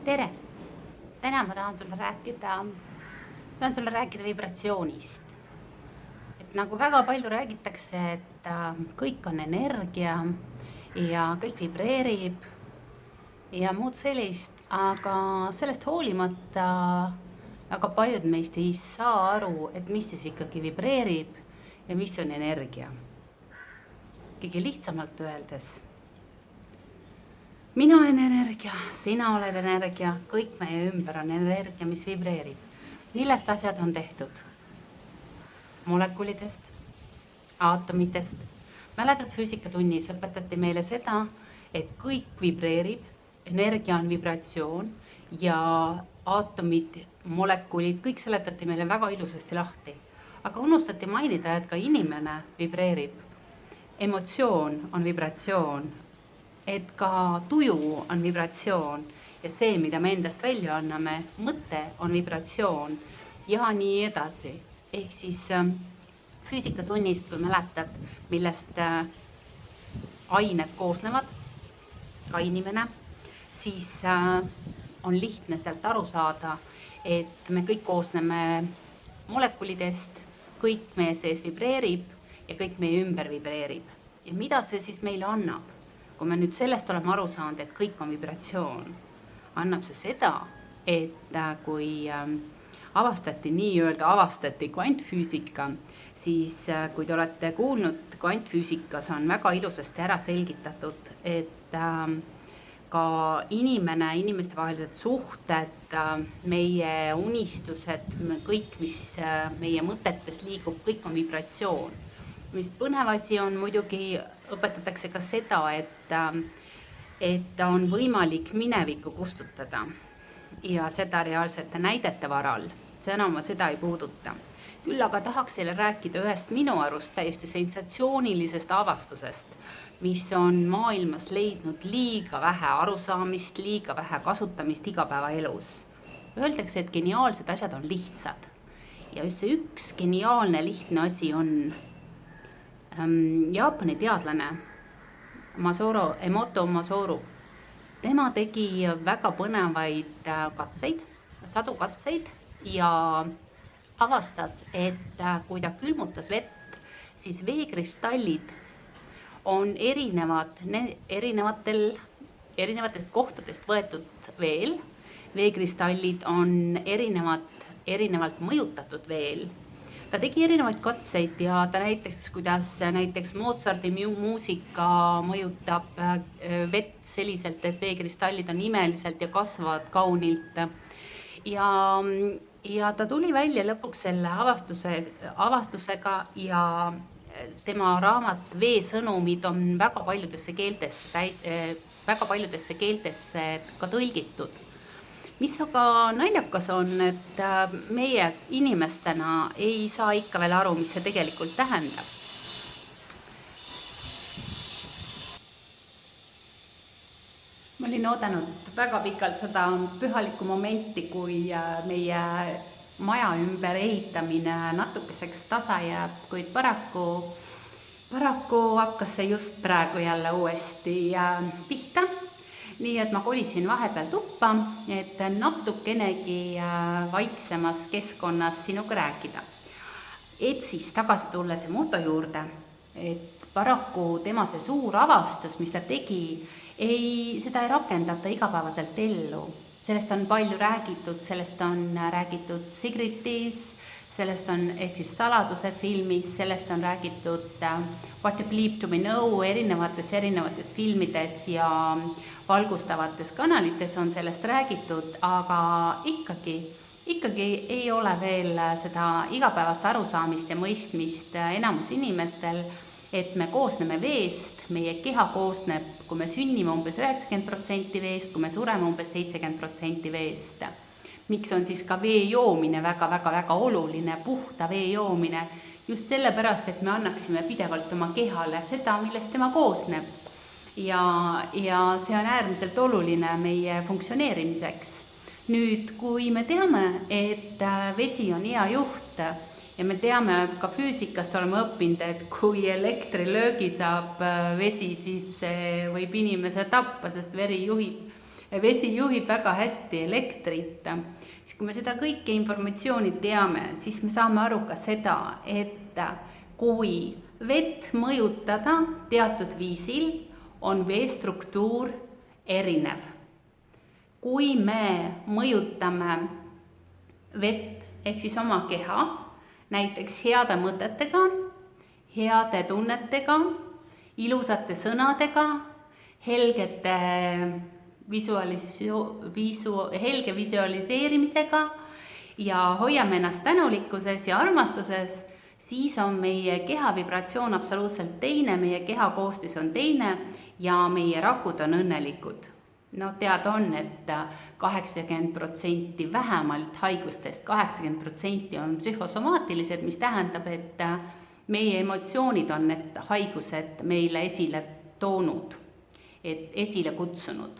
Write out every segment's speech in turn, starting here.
Tere! Täna ma tahan sulle rääkida vibratsioonist. Et nagu väga palju räägitakse, et kõik on energia ja kõik vibreerib ja muud sellist, aga sellest hoolimata väga paljud meist ei saa aru, et mis siis ikkagi vibreerib ja mis on energia. Kõige lihtsamalt öeldes. Mina olen energia, sina oled energia, kõik meie ümber on energia, mis vibreerib. Millest asjad on tehtud? Molekulidest, aatomitest. Mäletad füüsikatunnis õpetati meile seda, et kõik vibreerib, energia on vibratsioon ja aatomid, molekulid, kõik seletati meile väga ilusasti lahti. Aga unustati mainida, et ka inimene vibreerib. Emotsioon on vibratsioon. Et ka tuju on vibratsioon ja see, mida me endast välja anname, mõte on vibratsioon ja nii edasi. Ehk siis füüsikatunnist, kui mäletad, millest ained koosnevad, ka inimene, siis on lihtne sealt aru saada, et me kõik koosneme molekulidest, kõik meie sees vibreerib ja kõik meie ümber vibreerib. Ja mida see siis meile annab? Kui me nüüd sellest oleme aru saanud, et kõik on vibratsioon, annab see seda, et kui avastati kvantfüüsika, siis kui te olete kuulnud, kvantfüüsikas on väga ilusasti ära selgitatud, et ka inimeste vahelised suhted, meie unistused, kõik, mis meie mõtetes liigub, kõik on vibratsioon. Mis põnev asi on muidugi, õpetatakse ka seda, et on võimalik minevikku kustutada ja seda reaalsete näidete varal. Sõna ma seda ei puuduta. Küll aga tahaks teile rääkida ühest minu arust täiesti sensatsioonilisest avastusest, mis on maailmas leidnud liiga vähe arusaamist, liiga vähe kasutamist igapäevaelus. Öeldakse, et geniaalsed asjad on lihtsad. Ja just see üks geniaalne lihtne asi on Jaapani teadlane Emoto Masaru. Tema tegi väga põnevaid katseid, sadu katseid ja avastas, et kui ta külmutas vett, siis veekristallid on erinevatest kohtadest võetud veel. Veekristallid on erinevalt mõjutatud veel. Ta tegi erinevaid katseid ja ta kuidas näiteks Mozarti muusika mõjutab vett selliselt, et veekristallid on imeliselt ja kasvavad kaunilt. Ja ta tuli välja lõpuks selle avastusega ja tema raamat Veesõnumid on väga paljudesse keeltesse ka tõlgitud. Mis aga naljakas on, et meie inimestena ei saa ikka veel aru, mis see tegelikult tähendab. Ma olin oodanud väga pikalt seda pühalikku momenti, kui meie maja ümber ehitamine natukeseks tasa jääb, kuid paraku hakkas see just praegu jälle uuesti pihta. Nii et ma kolisin vahepeal tuppa, et natukenegi vaiksemas keskkonnas sinuga rääkida. Et siis tagasi tulla see moto juurde, et paraku tema see suur avastus, mis ta tegi, seda ei rakendata igapäevaselt ellu. Sellest on palju räägitud, sellest on räägitud Sigritis, sellest on ehk siis Saladuse filmis, sellest on räägitud What to Believe to Me Know erinevates filmides ja valgustavates kanalites on sellest räägitud, aga ikkagi ei ole veel seda igapäevast arusaamist ja mõistmist enamus inimestel, et me koosneme veest, meie keha koosneb, kui me sünnime umbes 90% veest, kui me sureme umbes 70% veest. Miks on siis ka vee joomine väga oluline, puhta vee joomine, just sellepärast, et me annaksime pidevalt oma kehale seda, millest tema koosneb. Ja see on äärmiselt oluline meie funktsioneerimiseks. Nüüd, kui me teame, et vesi on hea juht ja me teame ka füüsikast oleme õppinud, et kui elektrilöögi saab vesi, siis võib inimese tappa, sest veri juhib vesi juhib väga hästi elektrit, siis kui me seda kõike informatsiooni teame, siis me saame aru ka seda, et kui vett mõjutada teatud viisil, on vee struktuur erinev. Kui me mõjutame vett ehk siis oma keha, näiteks heade mõtetega, heade tunnetega, ilusate sõnadega, helge visualiseerimisega ja hoiame ennast tänulikkuses ja armastuses, siis on meie keha vibratsioon absoluutselt teine, meie keha koostis on teine ja meie rakud on õnnelikud. No teada on, et 80% vähemalt haigustest, 80% on psühhosomaatilised, mis tähendab, et meie emotsioonid on need haigused meile esile toonud, et esile kutsunud.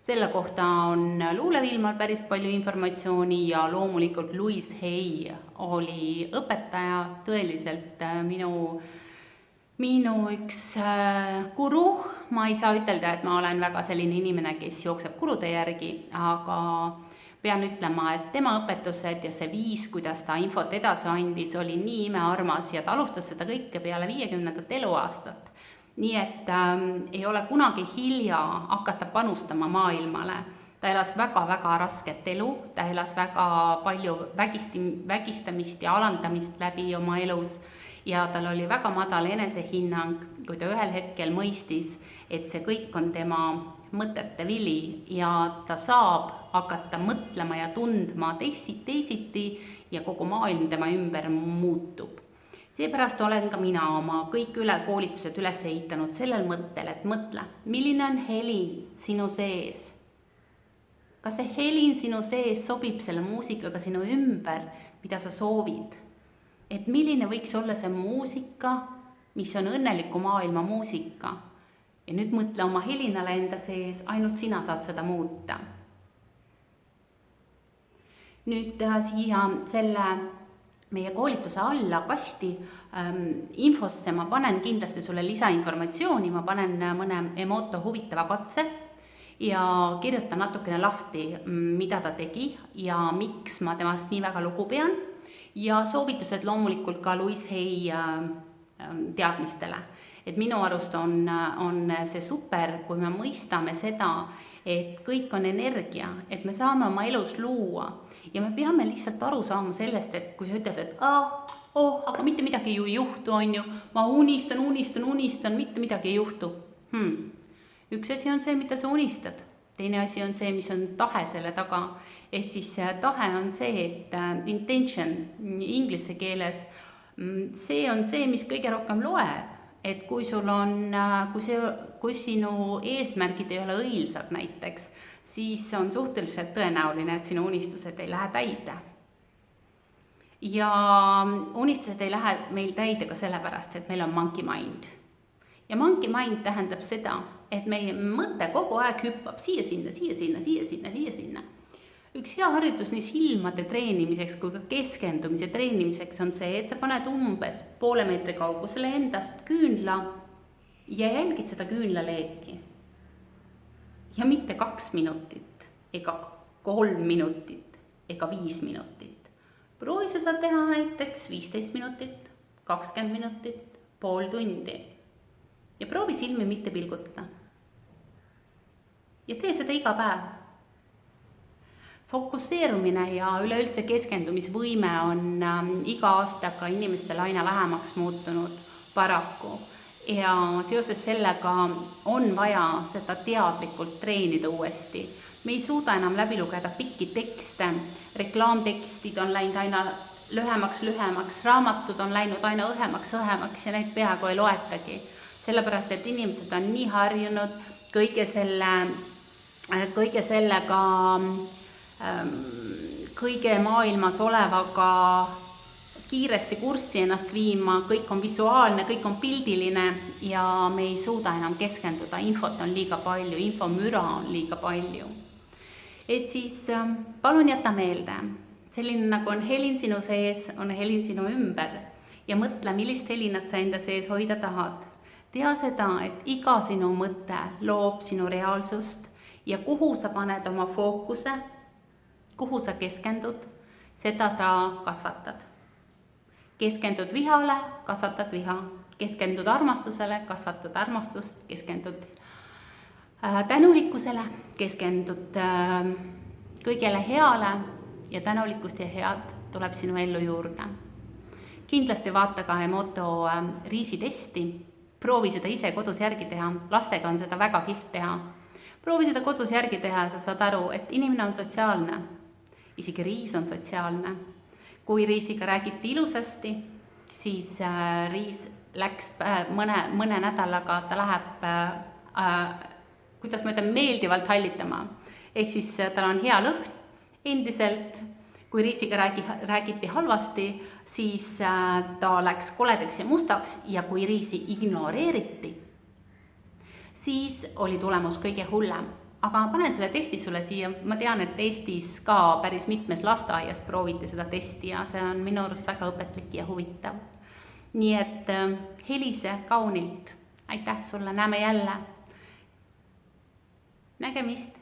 Selle kohta on Luulevilmal päris palju informatsiooni ja loomulikult Louise Hay oli õpetaja, tõeliselt minu üks guru. Ma ei saa ütelda, et ma olen väga selline inimene, kes jookseb gurude järgi, aga pean ütlema, et tema õpetused ja see viis, kuidas ta infot edasi andis, oli nii imearmas ja ta alustas seda kõike peale 50. eluaastat. Nii et ei ole kunagi hilja hakata panustama maailmale. Ta elas väga-väga rasket elu, ta elas väga palju vägistamist ja alandamist läbi oma elus ja tal oli väga madal enesehinnang, kui ta ühel hetkel mõistis, et see kõik on tema mõtete vili ja ta saab hakata mõtlema ja tundma teisiti ja kogu maailm tema ümber muutub. Seepärast olen ka mina oma kõik koolitused üles ehitanud sellel mõttel, et mõtle, milline on helin sinu sees. Kas see helin sinu sees sobib selle muusikaga sinu ümber, mida sa soovid? Et milline võiks olla see muusika, mis on õnneliku maailma muusika? Ja nüüd mõtle oma helinale enda sees, ainult sina saad seda muuta. Nüüd siia selle meie koolituse alla kasti infosse ma panen kindlasti sulle lisainformatsiooni, ma panen mõne Emoto huvitava katse ja kirjutan natukene lahti, mida ta tegi ja miks ma temast nii väga lugu pean ja soovitused loomulikult ka Louise Hay teadmistele. Et minu arust on see super, kui me mõistame seda, et kõik on energia, et me saame oma elus luua ja me peame lihtsalt aru saama sellest, et kui sa ütled, et aga mitte midagi ju ei juhtu, on ju, ma unistan, mitte midagi ei juhtu. Üks asi on see, mida sa unistad, teine asi on see, mis on tahe selle taga, ehk siis tahe on see, et intention inglise keeles, see on see, mis kõige rohkem loeb. Et kui sul on, kui sinu eesmärgid ei ole õilsad näiteks, siis on suhteliselt tõenäoline, et sinu unistused ei lähe täide. Ja unistused ei lähe meil täide ka sellepärast, et meil on monkey mind. Ja monkey mind tähendab seda, et meie mõte kogu aeg hüppab siia sinna. Üks hea harjutus nii silmade treenimiseks kui ka keskendumise treenimiseks on see, et sa paned umbes poole meetri kaugusele endast küünla ja jälgid seda küünlaleeki. Ja mitte 2 minutit, ega 3 minutit, ega 5 minutit. Proovi seda teha näiteks 15 minutit, 20 minutit, pool tundi. Ja proovi silmi mitte pilgutada. Ja tee seda iga päev. Fokusseerumine ja üleüldse keskendumisvõime on iga aastaga inimestel aina vähemaks muutunud paraku. Ja seoses sellega on vaja seda teadlikult treenida uuesti. Me ei suuda enam läbi lugeda pikki tekste, reklaamtekstid on läinud aina lühemaks, raamatud on läinud aina õhemaks ja neid peaaegu ei loetagi. Sellepärast, et inimesed on nii harjunud kõige maailmas olevaga kiiresti kurssi ennast viima, kõik on visuaalne, kõik on pildiline ja me ei suuda enam keskenduda, infot on liiga palju, infomüra on liiga palju. Et siis palun jäta meelde, selline nagu on helin sinu sees, on helin sinu ümber ja mõtle, millist helinat sa enda sees hoida tahad. Tea seda, et iga sinu mõte loob sinu reaalsust ja kuhu sa paned oma fookuse, kuhu sa keskendud, seda sa kasvatad. Keskendud vihale, kasvatad viha. Keskendud armastusele, kasvatad armastust. Keskendud tänulikkusele, keskendud kõigele heale ja tänulikkust ja head tuleb sinu ellu juurde. Kindlasti vaata ka Emoto riisitesti, proovi seda ise kodus järgi teha, lastega on seda väga kihvt teha. Proovi seda kodus järgi teha ja sa saad aru, et inimene on sotsiaalne, isegi riis on sotsiaalne. Kui riisiga räägiti ilusasti, siis riis läks mõne nädalaga, ta läheb, kuidas ma ütlen, meeldivalt hallitama. Ehk siis tal on hea lõhn, endiselt, kui riisiga räägiti halvasti, siis ta läks koledaks ja mustaks ja kui riisi ignoreeriti, siis oli tulemus kõige hullem. Aga ma panen selle testi sulle siia, ma tean, et Eestis ka päris mitmes lasteaias prooviti seda testi ja see on minu arust väga õpetlik ja huvitav. Nii et helise kaunilt, aitäh sulle, näeme jälle. Nägemist!